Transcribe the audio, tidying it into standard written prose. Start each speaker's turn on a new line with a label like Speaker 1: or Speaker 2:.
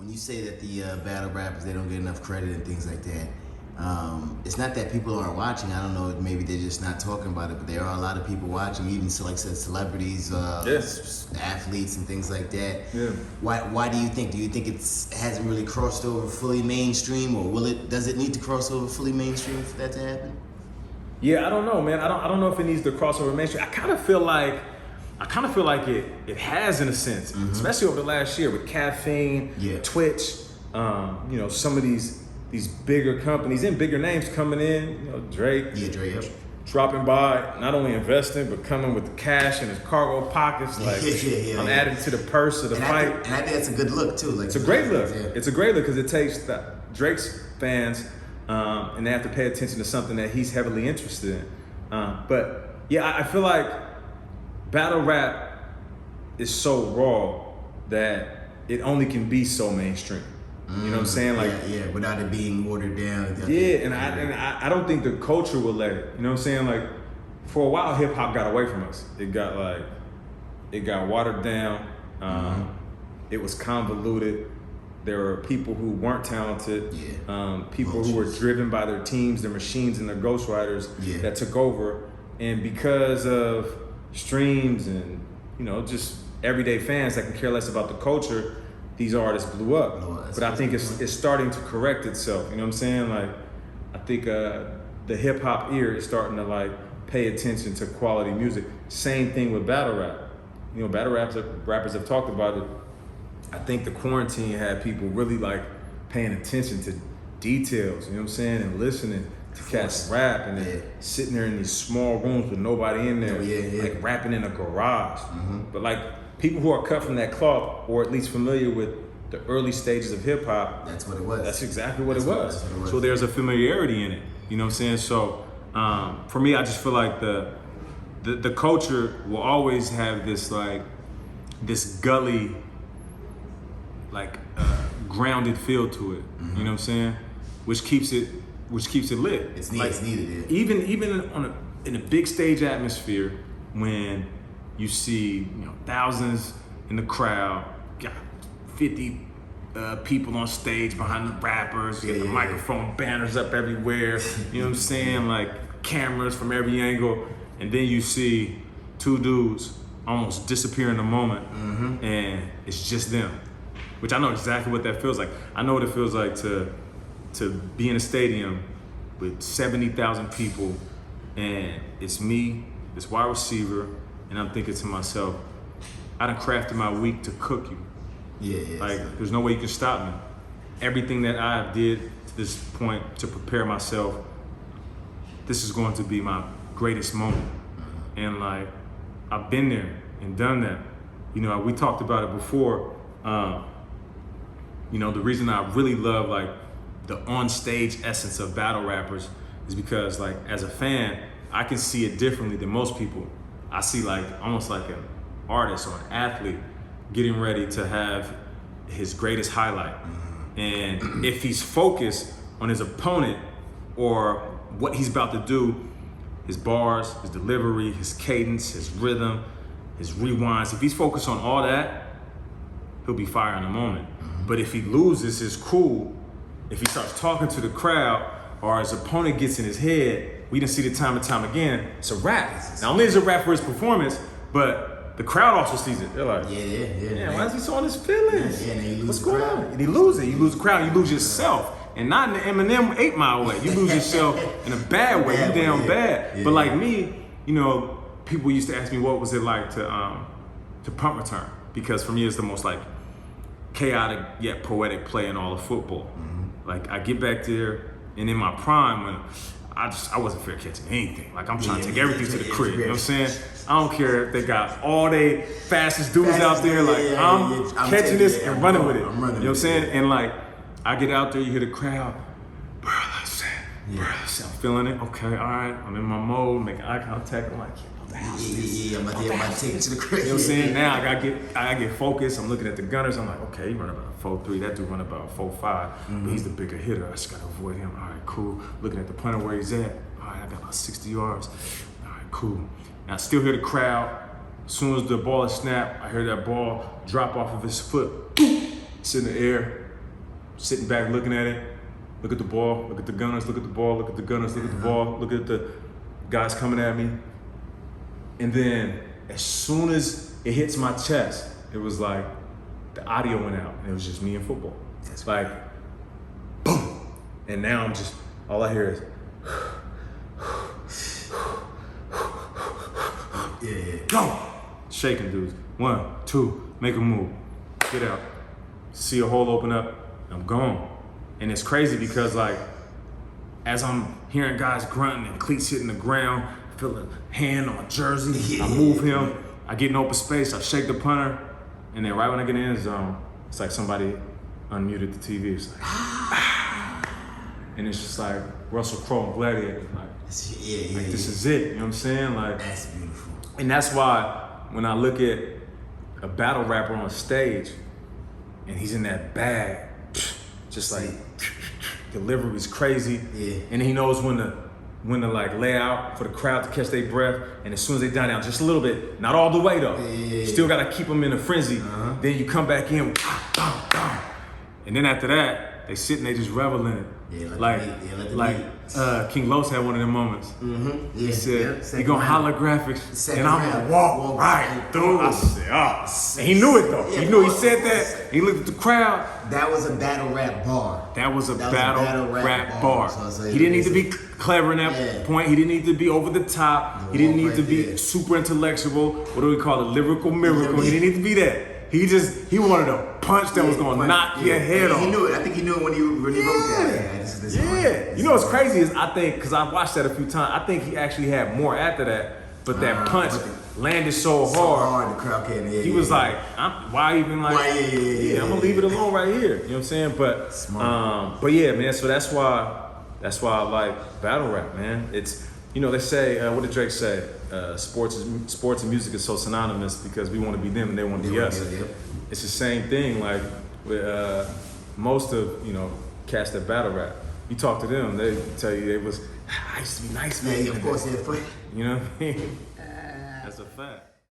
Speaker 1: when you say that the battle rappers, they don't get enough credit and things like that, it's not that people aren't watching. I don't know, maybe they're just not talking about it, but there are a lot of people watching, even like said, celebrities, athletes and things like that.
Speaker 2: Yeah.
Speaker 1: Why do you think? Do you think it hasn't really crossed over fully mainstream, or does it need to cross over fully mainstream for that to happen?
Speaker 2: Yeah, I don't know, man. I don't know if it needs to cross over mainstream. I kind of feel like it has, in a sense, especially over the last year with caffeine, Twitch, some of these bigger companies and bigger names coming in, Drake.
Speaker 1: Yeah, Drake, yep.
Speaker 2: Dropping by, not only investing, but coming with the cash in his cargo pockets. Like, I'm adding to the purse of the fight.
Speaker 1: And I think that's a good look, too. Like,
Speaker 2: it's a great look. Yeah. It's a great look because it takes Drake's fans and they have to pay attention to something that he's heavily interested in. But, yeah, I feel like battle rap is so raw that it only can be so mainstream. You know what I'm saying? Like,
Speaker 1: without it being watered down.
Speaker 2: And I don't think the culture will let it. You know what I'm saying? Like, for a while, hip hop got away from us. It got watered down. It was convoluted. There were people who weren't talented. People who were driven by their teams, their machines, and their ghostwriters that took over. And because of streams and just everyday fans that can care less about the culture, these artists blew up. But I think it's starting to correct itself. You know what I'm saying? Like, I think the hip hop ear is starting to pay attention to quality music. Same thing with battle rap. Battle rappers have talked about it. I think the quarantine had people really paying attention to details. You know what I'm saying? And listening to cats rap and then sitting there in these small rooms with nobody in there, like rapping in a garage. But people who are cut from that cloth, or at least familiar with the early stages of hip hop,
Speaker 1: that's what it was.
Speaker 2: That's exactly what it was. So there's a familiarity in it. You know what I'm saying? So for me, I just feel like the culture will always have this this gully, grounded feel to it. You know what I'm saying? Which keeps it lit.
Speaker 1: It's needed.
Speaker 2: Even in a big stage atmosphere, when you see thousands in the crowd, got 50 people on stage behind the rappers, you got the microphone banners up everywhere, you know what I'm saying, cameras from every angle, and then you see two dudes almost disappear in a moment, and it's just them, which I know exactly what that feels like. I know what it feels like to be in a stadium with 70,000 people, and it's me, this wide receiver, and I'm thinking to myself, I done crafted my week to cook you. There's no way you can stop me. Everything that I did to this point to prepare myself, this is going to be my greatest moment. And I've been there and done that. We talked about it before. The reason I really love the on-stage essence of battle rappers is because as a fan, I can see it differently than most people. I see almost like an artist or an athlete getting ready to have his greatest highlight. And if he's focused on his opponent or what he's about to do, his bars, his delivery, his cadence, his rhythm, his rewinds, if he's focused on all that, he'll be fire in a moment. But if he loses his cool, if he starts talking to the crowd or his opponent gets in his head, we didn't see it time and time again, it's a rap. Not only is it a rap for his performance, but the crowd also sees it. They're like, yeah, why is he so on his feelings?
Speaker 1: And you lose
Speaker 2: What's
Speaker 1: the
Speaker 2: going
Speaker 1: crowd.
Speaker 2: on? And he loses it. You lose the crowd, you lose yourself. And not in the Eminem 8 Mile way. You lose yourself in a bad way. You down bad.
Speaker 1: Yeah.
Speaker 2: But like me, people used to ask me what was it like to punt return, because for me it's the most chaotic yet poetic play in all of football. I get back there, and in my prime when I wasn't fair catching anything. I'm trying to take everything to the crib. You know what I'm saying? I don't care if they got all they fastest dudes out there. I'm catching this and running with it. You know what I'm saying? And I get out there, you hear the crowd, Burleson. I'm feeling it. Okay, all right. I'm in my mode, making eye contact. I'm like, the house is.
Speaker 1: I'm about to take it to the crib.
Speaker 2: You know what I'm saying? Now I gotta get focused. I'm looking at the gunners. I'm like, okay, he run about 4.3. That dude run about 4.5. But he's the bigger hitter. I just gotta avoid him. All right, cool. Looking at the punter where he's at. All right, I got about 60 yards. All right, cool. And I still hear the crowd. As soon as the ball is snapped, I hear that ball drop off of his foot. It's in the air. sitting back looking at it. Look at the ball, look at the gunners, look at the ball, look at the gunners, look at the ball, look at the guys coming at me. And then as soon as it hits my chest, it was like the audio went out and it was just me and football. It's like, boom. And now I'm just, all I hear is, go. Shaking dudes. 1, 2, make a move. Get out. See a hole open up, I'm gone. And it's crazy because like, as I'm hearing guys grunting and cleats hitting the ground, I feel a hand on my jersey, I move him, I get in open space, I shake the punter, and then right when I get in the end zone, it's like somebody unmuted the TV. It's like, and it's just like Russell Crowe and Gladiator. Like, this is it, you know what I'm saying? Like,
Speaker 1: that's beautiful.
Speaker 2: And that's why when I look at a battle rapper on stage and he's in that bag, just like delivery's crazy, and he knows when to like lay out for the crowd to catch their breath, and as soon as they die down just a little bit, not all the way though, still gotta keep them in a frenzy. Then you come back in, and then after that they sit and they just revel in it. Like King Los had one of them moments. He said, "You're gonna holographics, and I'm gonna walk right through." I said, "Oh," and he knew it though. He knew. He said that. He looked at the crowd.
Speaker 1: That was a battle rap bar.
Speaker 2: That was a battle rap bar.
Speaker 1: So
Speaker 2: he didn't need to be clever in that point. He didn't need to be over the top. He didn't need to be super intellectual. What do we call it? Lyrical miracle. He didn't need to be that. He wanted a punch that was gonna knock your head off.
Speaker 1: He knew it. I think he knew it when he wrote that.
Speaker 2: You know what's crazy is I think, because I've watched that a few times, I think he actually had more after that, but that punch landed so hard.
Speaker 1: The crowd came in.
Speaker 2: He was like, why even like, I'm gonna leave it alone right here. You know what I'm saying? But yeah, man. So that's why I like battle rap, man. It's, you know, they say, what did Drake say? Sports and music is so synonymous because we want to be them and they want to be us. It's the same thing. Like with most of, you know, cats that battle rap. You talk to them, they tell you I used to be nice, man.
Speaker 1: Yeah, of course,
Speaker 2: you know what I mean? That's a fact.